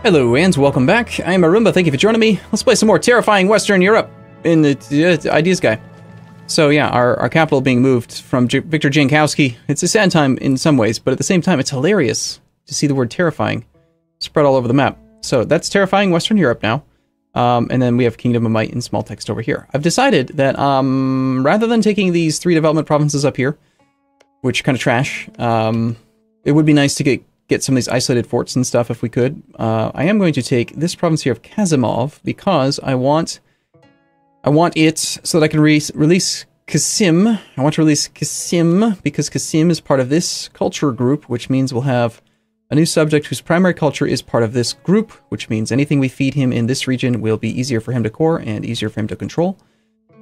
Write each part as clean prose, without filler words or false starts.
Hello and welcome back. I am Arumba. Thank you for joining me. Let's play some more terrifying Western Europe in the Ideas Guy. So yeah, our capital being moved from Victor Jankowski. It's a sad time in some ways, but at the same time, it's hilarious to see the word terrifying spread all over the map. So that's terrifying Western Europe now. And then we have Kingdom of Might in small text over here. I've decided that rather than taking these 3 development provinces up here, which are kind of trash, it would be nice to get some of these isolated forts and stuff if we could. I am going to take this province here of Kazimov because I want it so that I can release Kasim. I want to release Kasim because Kasim is part of this culture group, which means we'll have a new subject whose primary culture is part of this group, which means anything we feed him in this region will be easier for him to core and easier for him to control.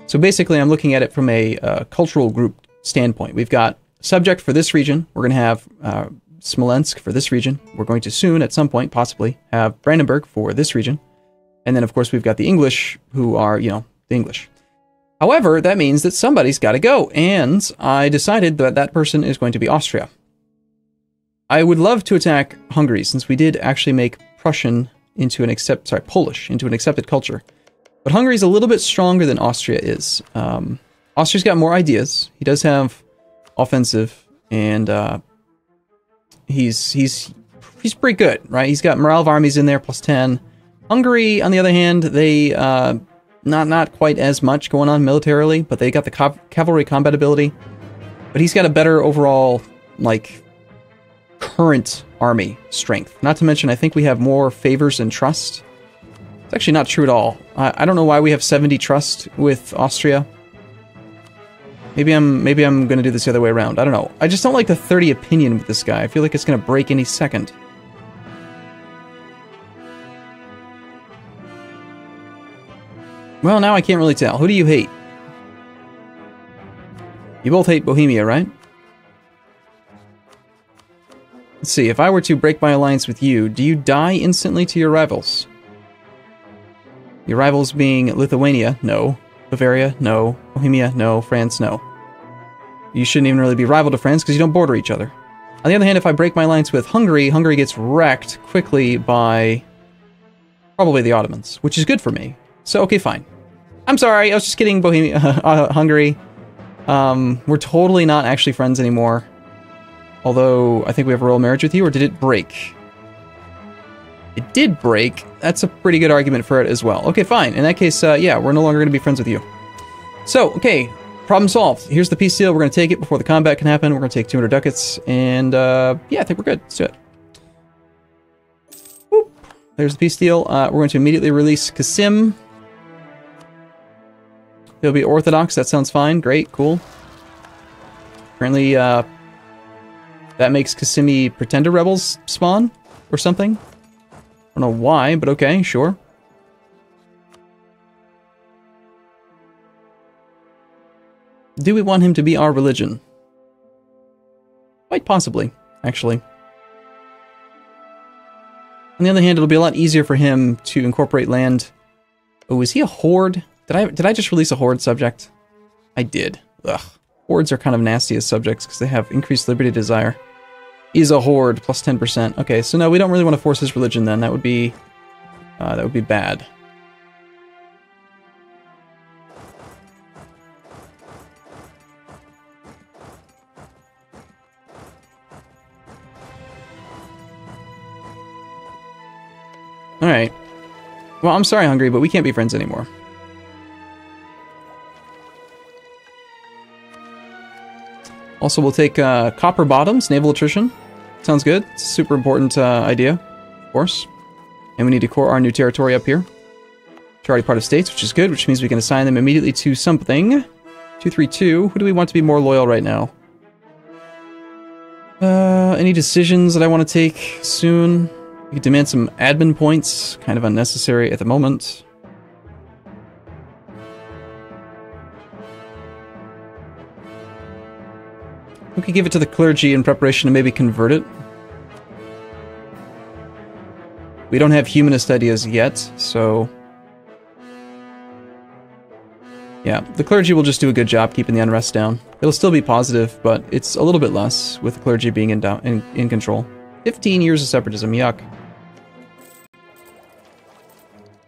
So basically, I'm looking at it from a cultural group standpoint. We've got subject for this region. We're going to have Smolensk for this region. We're going to soon, at some point, possibly, have Brandenburg for this region. And then, of course, we've got the English, who are, the English. However, that means that somebody's got to go, and I decided that that person is going to be Austria. I would love to attack Hungary, since we did actually make Polish into an accepted culture. But Hungary's a little bit stronger than Austria is. Austria's got more ideas. He does have offensive, and he's pretty good, right? He's got morale of armies in there, +10. Hungary, on the other hand, they not quite as much going on militarily, but they got the cavalry combat ability. But he's got a better overall, current army strength. Not to mention, I think we have more favors and trust. It's actually not true at all. I don't know why we have 70 trust with Austria. Maybe I'm going to do this the other way around. I don't know. I just don't like the 30 opinion with this guy. I feel like it's going to break any second. Well, now I can't really tell. Who do you hate? You both hate Bohemia, right? Let's see. If I were to break my alliance with you, do you die instantly to your rivals? Your rivals being Lithuania? No. Bavaria? No. Bohemia? No. France? No. You shouldn't even really be rival to France because you don't border each other. On the other hand, if I break my alliance with Hungary, Hungary gets wrecked quickly by probably the Ottomans, which is good for me. So, okay, fine. I'm sorry, I was just kidding, Bohemia, Hungary. We're totally not actually friends anymore. Although, I think we have a royal marriage with you, or did it break? It did break. That's a pretty good argument for it as well. Okay, fine. In that case, yeah, we're no longer going to be friends with you. So, okay, problem solved. Here's the peace deal. We're going to take it before the combat can happen. We're going to take 200 ducats, and yeah, I think we're good. Let's do it. Whoop. There's the peace deal. We're going to immediately release Kasim. He'll be Orthodox. That sounds fine. Great. Cool. Apparently, that makes Kasimi Pretender Rebels spawn or something. I don't know why, but okay, sure. Do we want him to be our religion? Quite possibly, actually. On the other hand, it'll be a lot easier for him to incorporate land. Oh, is he a horde? Did I just release a horde subject? I did. Ugh. Hordes are kind of nasty as subjects because they have increased liberty desire. He's a horde, +10%. Okay, so no, we don't really want to force his religion then. That would be bad. Alright. Well, I'm sorry, Hungary, but we can't be friends anymore. Also, we'll take Copper Bottoms, Naval Attrition. Sounds good. It's a super important idea, of course. And we need to core our new territory up here. It's already part of states, which is good, which means we can assign them immediately to something. 232. Who do we want to be more loyal right now? Any decisions that I want to take soon? We could demand some admin points. Kind of unnecessary at the moment. We could give it to the clergy in preparation to maybe convert it. We don't have humanist ideas yet, so... yeah, the clergy will just do a good job keeping the unrest down. It'll still be positive, but it's a little bit less with the clergy being in control. 15 years of separatism, yuck.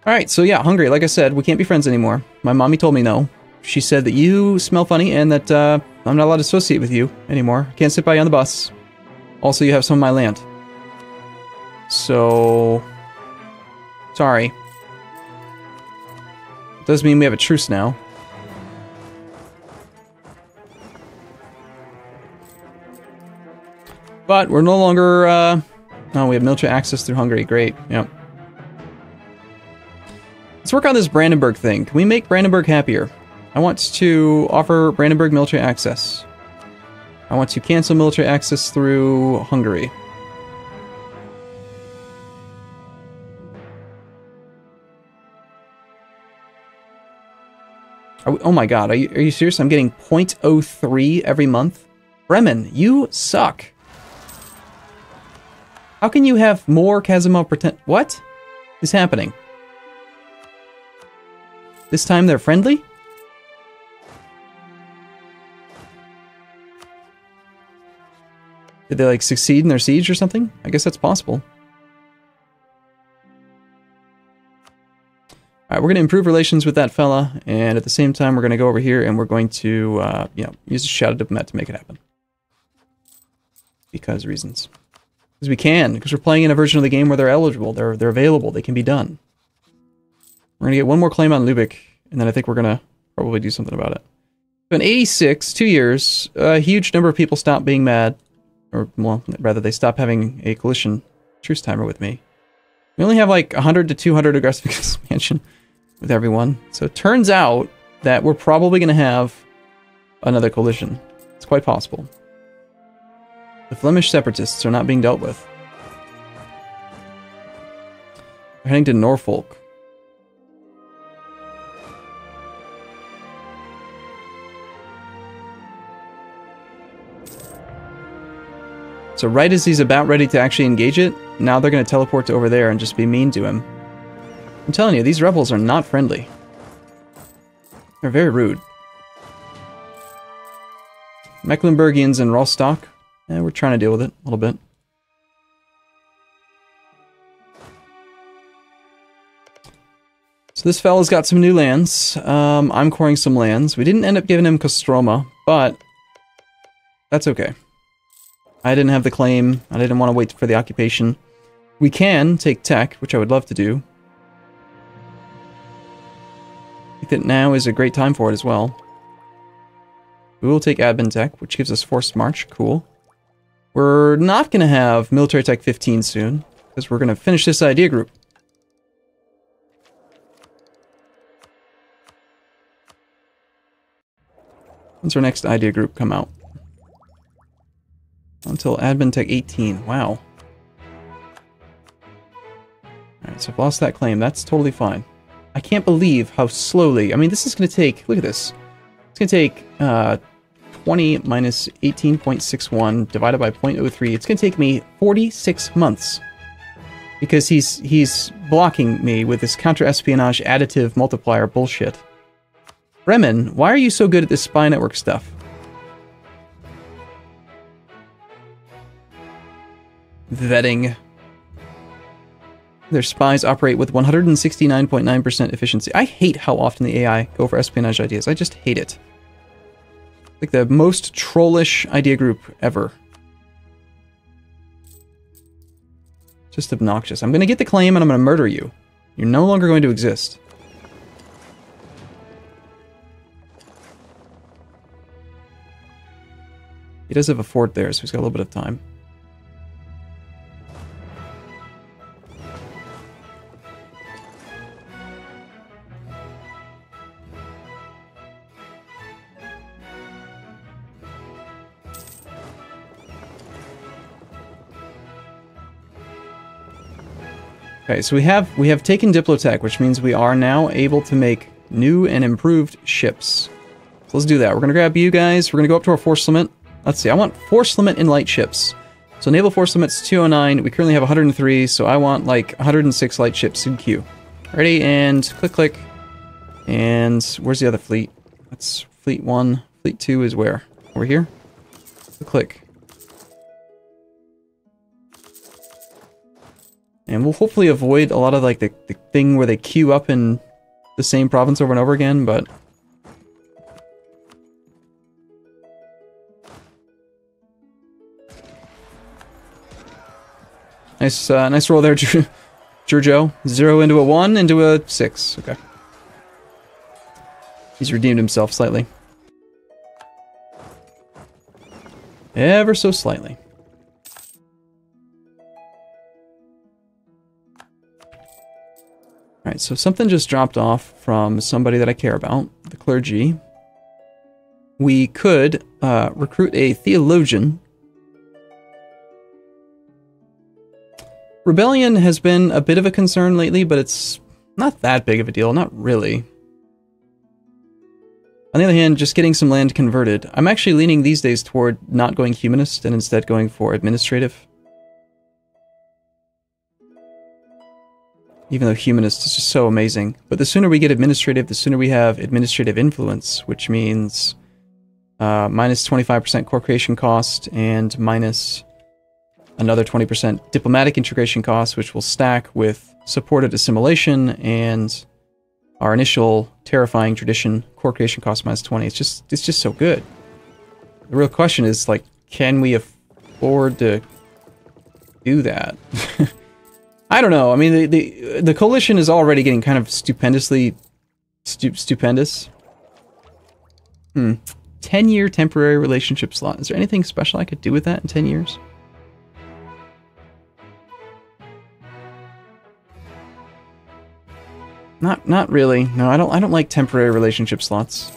Alright, so yeah, Hungary, like I said, we can't be friends anymore. My mommy told me no. She said that you smell funny and that I'm not allowed to associate with you anymore. Can't sit by you on the bus. Also, you have some of my land. So... sorry. Does mean we have a truce now. But we're no longer, oh, we have military access through Hungary. Great, yep. Let's work on this Brandenburg thing. Can we make Brandenburg happier? I want to offer Brandenburg military access. I want to cancel military access through Hungary. Oh my god, are you serious? I'm getting 0.03 every month? Bremen, you suck. How can you have more Kazimov pretend... What is happening? This time they're friendly? Did they, like, succeed in their siege or something? I guess that's possible. Alright, we're going to improve relations with that fella, and at the same time we're going to go over here and we're going to, use a Shadow Diplomat to make it happen. Because reasons. Because we can, because we're playing in a version of the game where they're eligible, they're available, they can be done. We're going to get one more claim on Lubeck, and then I think we're going to probably do something about it. So in 86, 2 years, a huge number of people stopped being mad. Or, well, rather, they stopped having a coalition truce timer with me. We only have like 100 to 200 aggressive expansion with everyone. So it turns out that we're probably going to have another coalition. It's quite possible. The Flemish separatists are not being dealt with. They're heading to Norfolk. So right as he's about ready to actually engage it, now they're going to teleport to over there and just be mean to him. I'm telling you, these rebels are not friendly. They're very rude. Mecklenburgians and Rostock. Yeah, we're trying to deal with it a little bit. So this fella's got some new lands. I'm coring some lands. We didn't end up giving him Kostroma, but that's okay. I didn't have the claim. I didn't want to wait for the occupation. We can take tech, which I would love to do. I think that now is a great time for it as well. We will take admin tech, which gives us forced march. Cool. We're not going to have military tech 15 soon, because we're going to finish this idea group. When's our next idea group come out? Until admin tech 18. Wow. Alright, so I've lost that claim. That's totally fine. I can't believe how slowly... I mean, this is going to take... Look at this. It's going to take 20 minus 18.61 divided by 0.03. It's going to take me 46 months. Because he's blocking me with this counter-espionage additive multiplier bullshit. Bremen, why are you so good at this spy network stuff? Vetting. Their spies operate with 169.9% efficiency. I hate how often the AI go for espionage ideas. I just hate it. Like the most trollish idea group ever. Just obnoxious. I'm going to get the claim and I'm going to murder you. You're no longer going to exist. He does have a fort there, so he's got a little bit of time. Okay, so we have taken Diplotech, which means we are now able to make new and improved ships. So let's do that. We're going to grab you guys. We're going to go up to our force limit. Let's see, I want force limit in light ships. So naval force limit's 209. We currently have 103, so I want like 106 light ships in queue. Ready, and click, click. And where's the other fleet? That's fleet 1. Fleet 2 is where? Over here? Click, click. And we'll hopefully avoid a lot of like the thing where they queue up in the same province over and over again, but... Nice roll there, Giorgio. 0 into a 1 into a 6. Okay. He's redeemed himself slightly. Ever so slightly. Alright, so something just dropped off from somebody that I care about, the clergy. We could recruit a theologian. Rebellion has been a bit of a concern lately, but it's not that big of a deal, not really. On the other hand, just getting some land converted. I'm actually leaning these days toward not going humanist and instead going for administrative. Even though humanist is just so amazing. But the sooner we get administrative, the sooner we have administrative influence, which means minus 25% core creation cost and minus another 20% diplomatic integration cost, which will stack with supported assimilation and our initial terrifying tradition core creation cost minus 20. It's just so good. The real question is, like, can we afford to do that? I don't know. I mean, the coalition is already getting kind of stupendously stupendous. 10-year temporary relationship slot. Is there anything special I could do with that in 10 years? Not really. No, I don't like temporary relationship slots.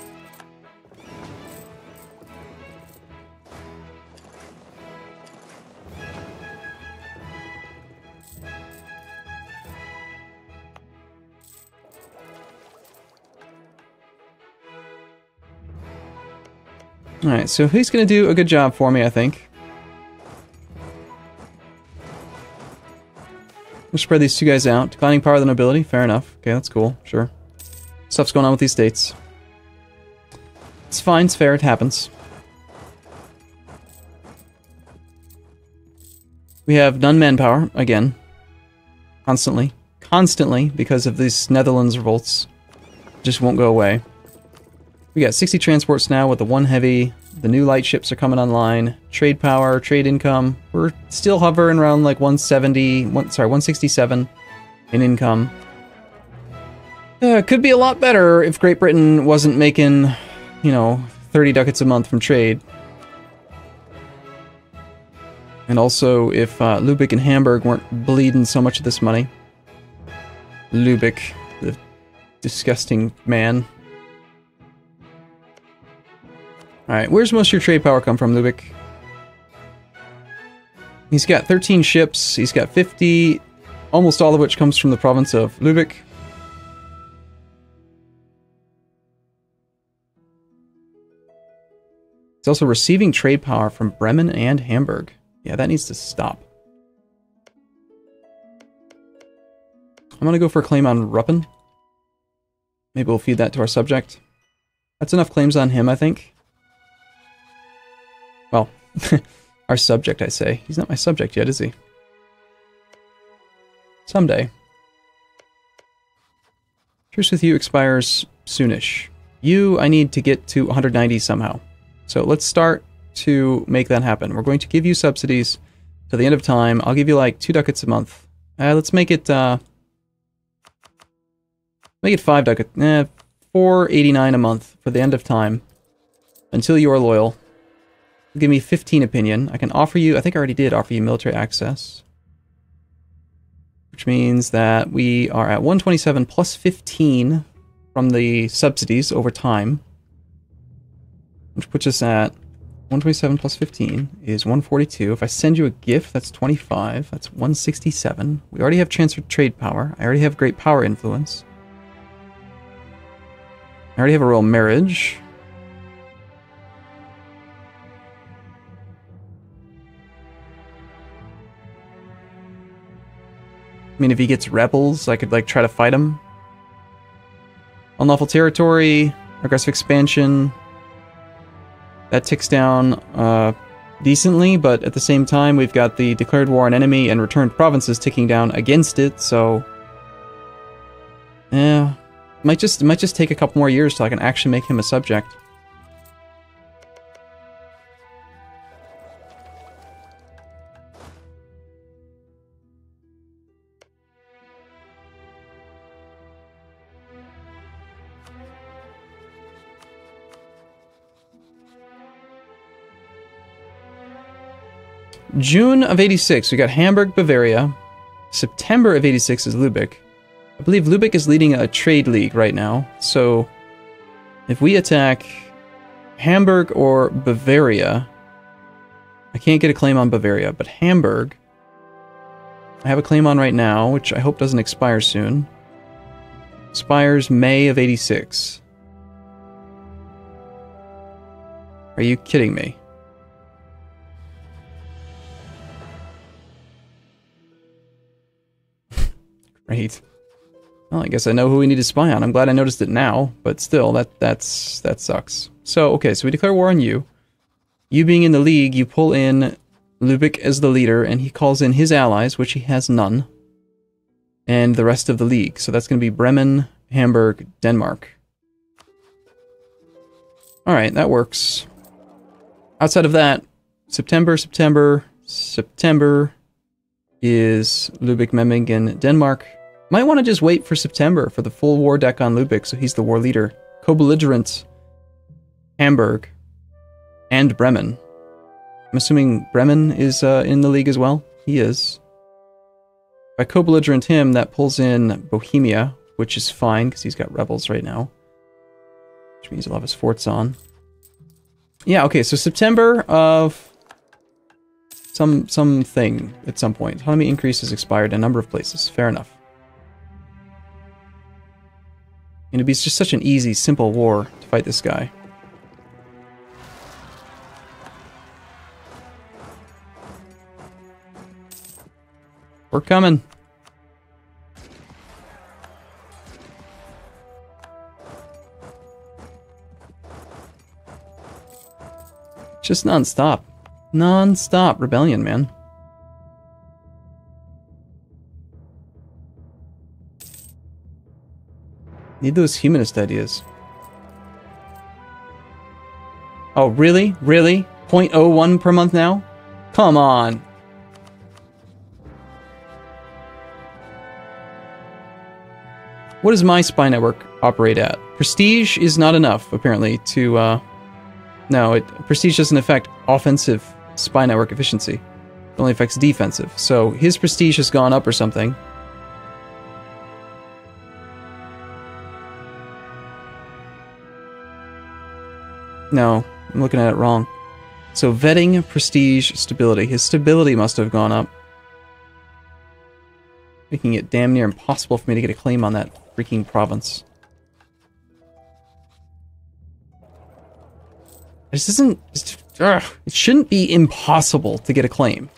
Alright, so he's gonna do a good job for me, I think. We'll spread these two guys out. Declining power of the nobility, fair enough. Okay, that's cool, sure. Stuff's going on with these states. It's fine, it's fair, it happens. We have none manpower, again. Constantly. Constantly, because of these Netherlands revolts. Just won't go away. We got 60 transports now with the 1 heavy. The new light ships are coming online. Trade power, trade income. We're still hovering around like 167 in income. Could be a lot better if Great Britain wasn't making, you know, 30 ducats a month from trade. And also if Lübeck and Hamburg weren't bleeding so much of this money. Lübeck, the disgusting man. Alright, where's most of your trade power come from, Lübeck? He's got 13 ships, he's got 50, almost all of which comes from the province of Lübeck. He's also receiving trade power from Bremen and Hamburg. Yeah, that needs to stop. I'm gonna go for a claim on Ruppen. Maybe we'll feed that to our subject. That's enough claims on him, I think. Well, our subject, I say. He's not my subject yet, is he? Someday. Truce with you expires soonish. You, I need to get to 190 somehow. So let's start to make that happen. We're going to give you subsidies to the end of time. I'll give you like 2 ducats a month. Let's make it 5 ducats. 489 a month for the end of time. Until you are loyal. Give me 15 opinion. I can offer you, I think I already did offer you military access. Which means that we are at 127 plus 15 from the subsidies over time. Which puts us at 127 plus 15 is 142. If I send you a gift, that's 25. That's 167. We already have transferred trade power. I already have great power influence. I already have a royal marriage. I mean, if he gets rebels, I could, like, try to fight him. Unlawful territory, aggressive expansion. That ticks down. decently, but at the same time, we've got the declared war on enemy and returned provinces ticking down against it, so... Yeah, might just take a couple more years till I can actually make him a subject. June of 86, we got Hamburg, Bavaria. September of 86 is Lübeck. I believe Lübeck is leading a trade league right now, so if we attack Hamburg or Bavaria, I can't get a claim on Bavaria, but Hamburg, I have a claim on right now, which I hope doesn't expire soon. Expires May of 86. Are you kidding me? Great. Well, I guess I know who we need to spy on. I'm glad I noticed it now, but still, that sucks. So, okay, so we declare war on you. You being in the league, you pull in Lübeck as the leader, and he calls in his allies, which he has none, and the rest of the league. So that's going to be Bremen, Hamburg, Denmark. Alright, that works. Outside of that, September is Lübeck, Memmingen, Denmark. Might want to just wait for September for the full war deck on Lübeck, so he's the war leader. Co-belligerent Hamburg and Bremen. I'm assuming Bremen is in the league as well? He is. If I co-belligerent him, that pulls in Bohemia, which is fine, because he's got rebels right now. Which means he'll have his forts on. Yeah, okay, so September of... something at some point. Autonomy increase has expired in a number of places. Fair enough. And it'd be just such an easy, simple war to fight this guy. We're coming. Just non-stop. Non-stop rebellion, man. Need those humanist ideas. Oh, really? Really? 0.01 per month now? Come on. What does my spy network operate at? Prestige is not enough, apparently, to, No, Prestige doesn't affect offensive spy network efficiency. It only affects defensive. So his prestige has gone up or something. No, I'm looking at it wrong. So vetting, prestige, stability. His stability must have gone up. Making it damn near impossible for me to get a claim on that freaking province. This isn't... it shouldn't be impossible to get a claim.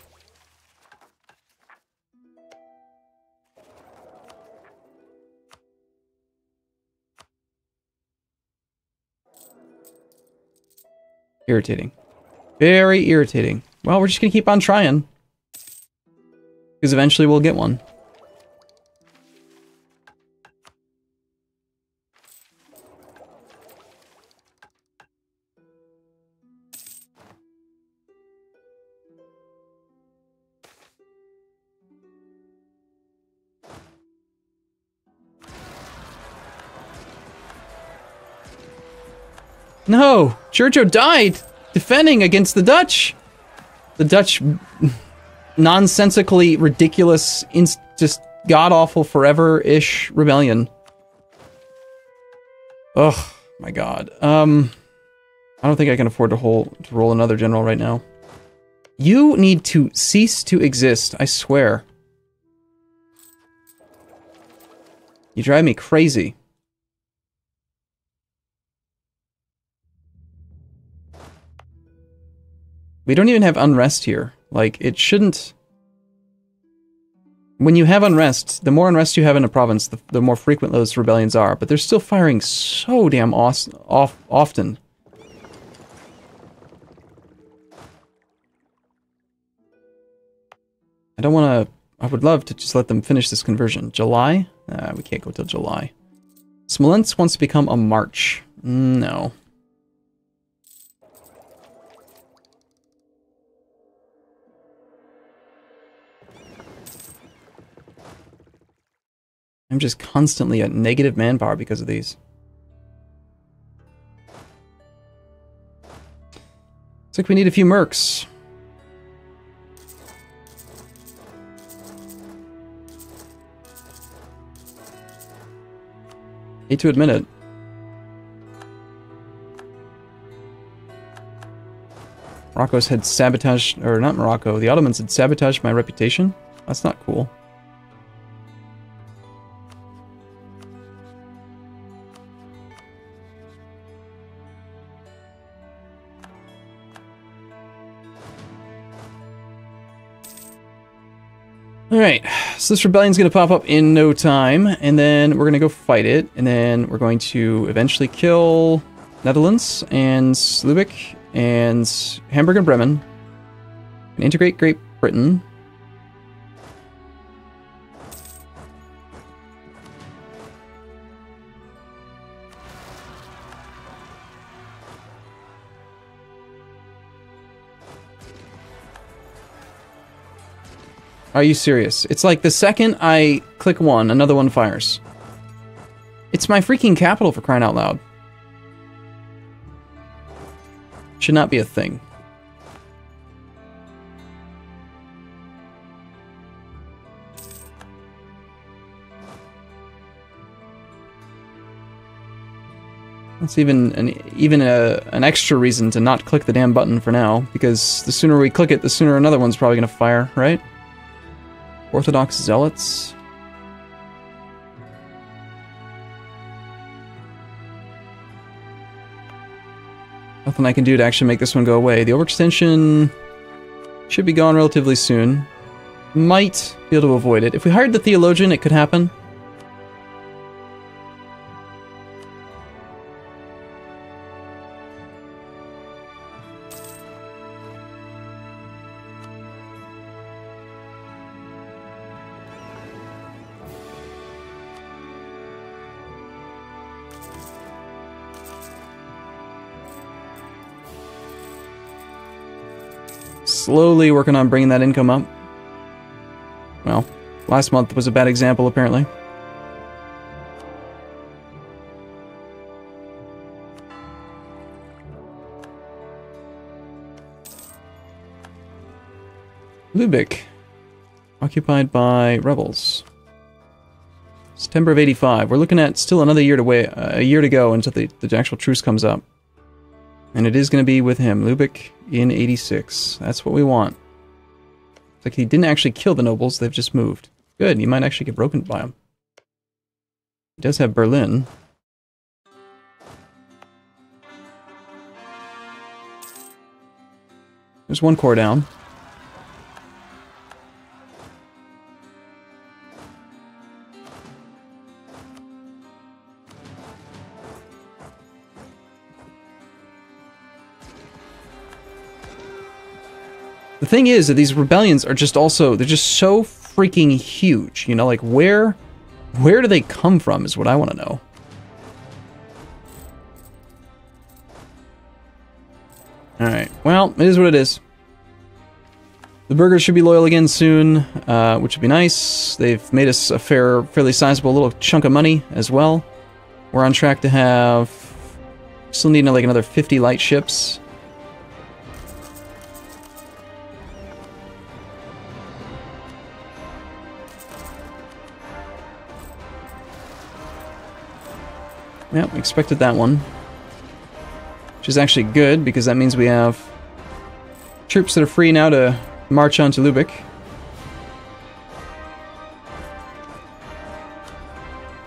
Irritating. Very irritating. Well, we're just gonna keep on trying. Because eventually we'll get one. No! Giorgio died! Defending against the Dutch! The Dutch... nonsensically ridiculous, just god-awful, forever-ish rebellion. Ugh, my god. I don't think I can afford to roll another general right now. You need to cease to exist, I swear. You drive me crazy. We don't even have unrest here. Like, it shouldn't... When you have unrest, the more unrest you have in a province, the more frequent those rebellions are. But they're still firing so damn often. I don't want to... I would love to just let them finish this conversion. July? We can't go till July. Smolensk wants to become a march. No. I'm just constantly at negative manpower because of these. Looks like we need a few mercs. Hate to admit it. Morocco's had sabotaged, or not Morocco, the Ottomans had sabotaged my reputation? That's not cool. Alright, so this rebellion's going to pop up in no time, and then we're going to go fight it, and then we're going to eventually kill Netherlands, and Lubeck, and Hamburg and Bremen, and integrate Great Britain. Are you serious? It's like the second I click one, another one fires. It's my freaking capital, for crying out loud. Should not be a thing. That's even an extra reason to not click the damn button for now, because the sooner we click it, the sooner another one's probably going to fire, right? Orthodox zealots. Nothing I can do to actually make this one go away. The overextension should be gone relatively soon. Might be able to avoid it. If we hired the theologian, it could happen. Slowly working on bringing that income up. Well, last month was a bad example, apparently. Lubeck, occupied by rebels. September of '85. We're looking at still another year to wait, a year to go until the actual truce comes up. And it is going to be with him, Lubeck in '86. That's what we want. It's like he didn't actually kill the nobles, they've just moved. Good, you might actually get broken by him. He does have Berlin. There's one corps down. The thing is that these rebellions are just also, they're just so freaking huge, you know, like where do they come from is what I want to know. Alright, well, it is what it is. The burghers should be loyal again soon, which would be nice. They've made us a fairly sizable little chunk of money as well. We're on track to have, still need like another 50 light ships. Yep, expected that one. Which is actually good, because that means we have troops that are free now to march on to Lubeck.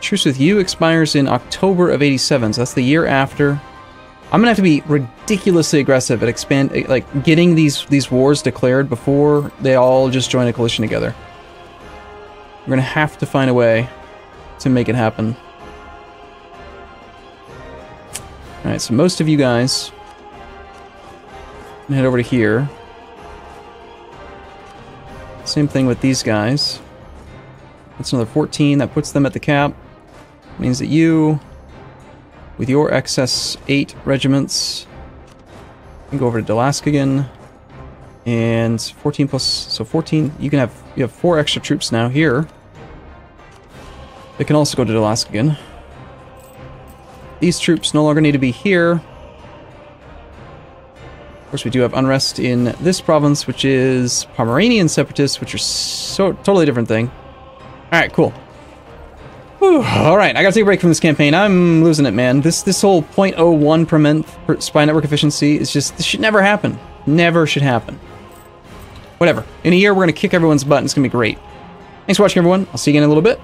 Truce with you expires in October of '87, so that's the year after. I'm gonna have to be ridiculously aggressive at like getting these wars declared before they all just join a coalition together. We're gonna have to find a way to make it happen. Alright, so most of you guys can head over to here. Same thing with these guys. That's another 14. That puts them at the cap. Means that you, with your excess 8 regiments, can go over to Dalaskagan. And 14 plus, so 14. You have 4 extra troops now here. They can also go to Dalaskagan. These troops no longer need to be here. Of course, we do have unrest in this province, which is Pomeranian separatists, which are so totally different thing. All right, cool. Whew, all right, I gotta take a break from this campaign. I'm losing it, man. This whole 0.01 per month per spy network efficiency is just, this should never happen. Never should happen. Whatever. In a year, we're gonna kick everyone's butt, and it's gonna be great. Thanks for watching, everyone. I'll see you again in a little bit.